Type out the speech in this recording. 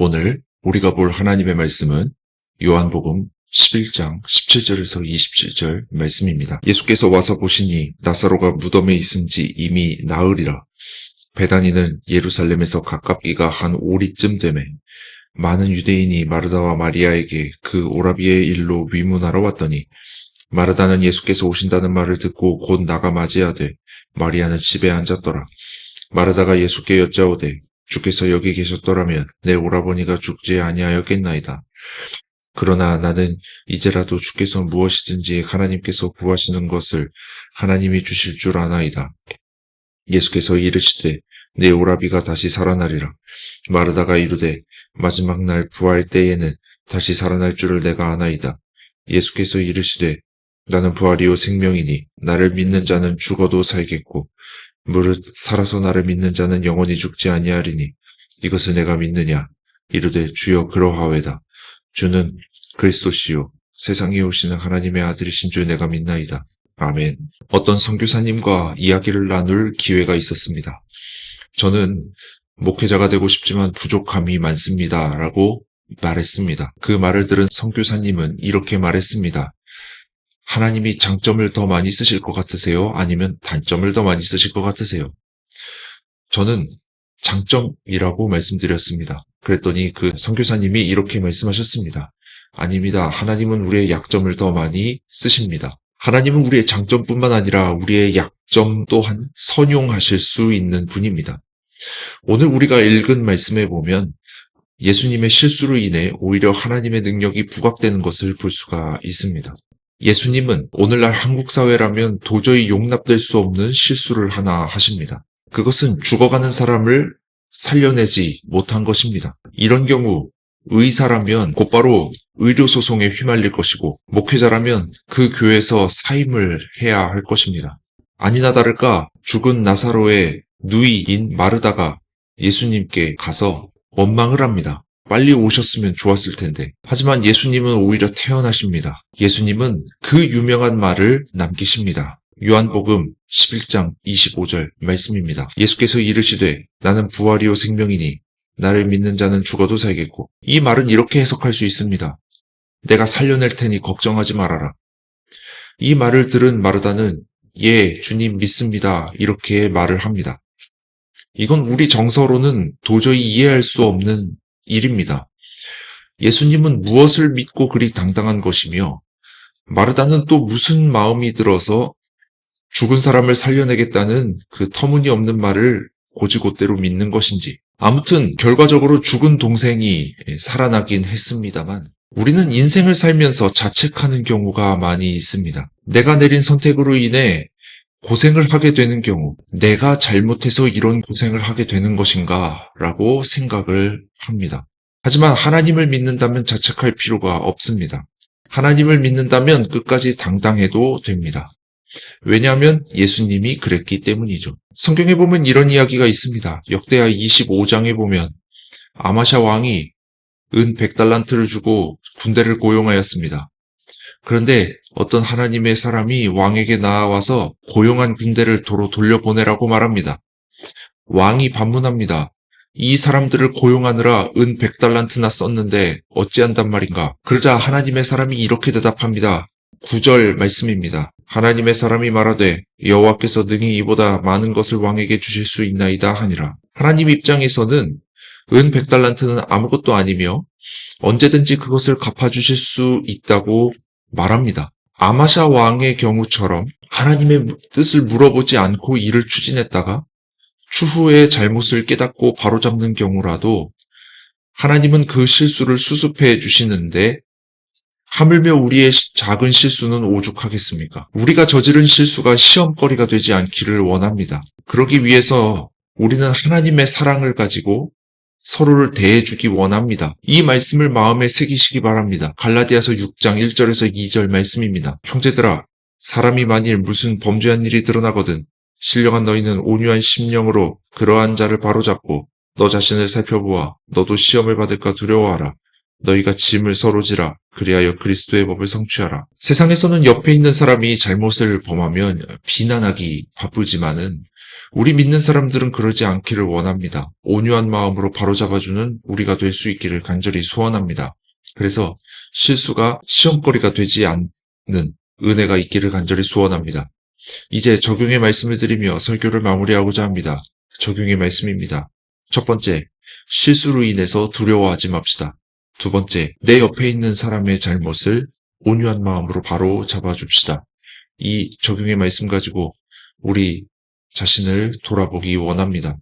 오늘 우리가 볼 하나님의 말씀은 요한복음 11장 17절에서 27절 말씀입니다. 예수께서 와서 보시니 나사로가 무덤에 있은지 이미 나으리라. 베다니는 예루살렘에서 가깝기가 한 오리쯤 되매 많은 유대인이 마르다와 마리아에게 그 오라비의 일로 위문하러 왔더니 마르다는 예수께서 오신다는 말을 듣고 곧 나가 맞이하되 마리아는 집에 앉았더라. 마르다가 예수께 여짜오되 주께서 여기 계셨더라면 내 오라버니가 죽지 아니하였겠나이다. 그러나 나는 이제라도 주께서 무엇이든지 하나님께서 구하시는 것을 하나님이 주실 줄 아나이다. 예수께서 이르시되 내 오라비가 다시 살아나리라. 마르다가 이르되 마지막 날 부활 때에는 다시 살아날 줄을 내가 아나이다. 예수께서 이르시되 나는 부활이요 생명이니 나를 믿는 자는 죽어도 살겠고 무릇 살아서 나를 믿는 자는 영원히 죽지 아니하리니 이것을 내가 믿느냐. 이르되 주여 그러하외다. 주는 그리스도시요 세상에 오시는 하나님의 아들이신 줄 내가 믿나이다. 아멘. 어떤 선교사님과 이야기를 나눌 기회가 있었습니다. 저는 목회자가 되고 싶지만 부족함이 많습니다 라고 말했습니다. 그 말을 들은 선교사님은 이렇게 말했습니다. 하나님이 장점을 더 많이 쓰실 것 같으세요? 아니면 단점을 더 많이 쓰실 것 같으세요? 저는 장점이라고 말씀드렸습니다. 그랬더니 그 선교사님이 이렇게 말씀하셨습니다. 아닙니다. 하나님은 우리의 약점을 더 많이 쓰십니다. 하나님은 우리의 장점뿐만 아니라 우리의 약점 또한 선용하실 수 있는 분입니다. 오늘 우리가 읽은 말씀에 보면 예수님의 실수로 인해 오히려 하나님의 능력이 부각되는 것을 볼 수가 있습니다. 예수님은 오늘날 한국 사회라면 도저히 용납될 수 없는 실수를 하나 하십니다. 그것은 죽어가는 사람을 살려내지 못한 것입니다. 이런 경우 의사라면 곧바로 의료소송에 휘말릴 것이고 목회자라면 그 교회에서 사임을 해야 할 것입니다. 아니나 다를까 죽은 나사로의 누이인 마르다가 예수님께 가서 원망을 합니다. 빨리 오셨으면 좋았을 텐데. 하지만 예수님은 오히려 태어나십니다. 예수님은 그 유명한 말을 남기십니다. 요한복음 11장 25절 말씀입니다. 예수께서 이르시되 나는 부활이요 생명이니 나를 믿는 자는 죽어도 살겠고. 이 말은 이렇게 해석할 수 있습니다. 내가 살려낼 테니 걱정하지 말아라. 이 말을 들은 마르다는 예, 주님 믿습니다. 이렇게 말을 합니다. 이건 우리 정서로는 도저히 이해할 수 없는 일입니다. 예수님은 무엇을 믿고 그리 당당한 것이며 마르다는 또 무슨 마음이 들어서 죽은 사람을 살려내겠다는 그 터무니없는 말을 곧이곧대로 믿는 것인지. 아무튼 결과적으로 죽은 동생이 살아나긴 했습니다만 우리는 인생을 살면서 자책하는 경우가 많이 있습니다. 내가 내린 선택으로 인해 고생을 하게 되는 경우 내가 잘못해서 이런 고생을 하게 되는 것인가 라고 생각을 합니다. 하지만 하나님을 믿는다면 자책할 필요가 없습니다. 하나님을 믿는다면 끝까지 당당해도 됩니다. 왜냐하면 예수님이 그랬기 때문이죠. 성경에 보면 이런 이야기가 있습니다. 역대하 25장에 보면 아마샤 왕이 은 100달란트를 주고 군대를 고용하였습니다. 그런데 어떤 하나님의 사람이 왕에게 나와서 고용한 군대를 도로 돌려보내라고 말합니다. 왕이 반문합니다. 이 사람들을 고용하느라 은 100달란트나 썼는데 어찌한단 말인가. 그러자 하나님의 사람이 이렇게 대답합니다. 9절 말씀입니다. 하나님의 사람이 말하되 여호와께서 능히 이보다 많은 것을 왕에게 주실 수 있나이다 하니라. 하나님 입장에서는 은 100달란트는 아무것도 아니며 언제든지 그것을 갚아주실 수 있다고 말합니다. 아마샤 왕의 경우처럼 하나님의 뜻을 물어보지 않고 일을 추진했다가 추후에 잘못을 깨닫고 바로잡는 경우라도 하나님은 그 실수를 수습해 주시는데 하물며 우리의 작은 실수는 오죽하겠습니까? 우리가 저지른 실수가 시험거리가 되지 않기를 원합니다. 그러기 위해서 우리는 하나님의 사랑을 가지고 서로를 대해주기 원합니다. 이 말씀을 마음에 새기시기 바랍니다. 갈라디아서 6장 1절에서 2절 말씀입니다. 형제들아, 사람이 만일 무슨 범죄한 일이 드러나거든 신령한 너희는 온유한 심령으로 그러한 자를 바로잡고 너 자신을 살펴보아 너도 시험을 받을까 두려워하라. 너희가 짐을 서로 지라. 그리하여 그리스도의 법을 성취하라. 세상에서는 옆에 있는 사람이 잘못을 범하면 비난하기 바쁘지만은 우리 믿는 사람들은 그러지 않기를 원합니다. 온유한 마음으로 바로잡아주는 우리가 될 수 있기를 간절히 소원합니다. 그래서 실수가 시험거리가 되지 않는 은혜가 있기를 간절히 소원합니다. 이제 적용의 말씀을 드리며 설교를 마무리하고자 합니다. 적용의 말씀입니다. 첫 번째, 실수로 인해서 두려워하지 맙시다. 두 번째, 내 옆에 있는 사람의 잘못을 온유한 마음으로 바로 잡아줍시다. 이 적용의 말씀 가지고 우리 자신을 돌아보기 원합니다.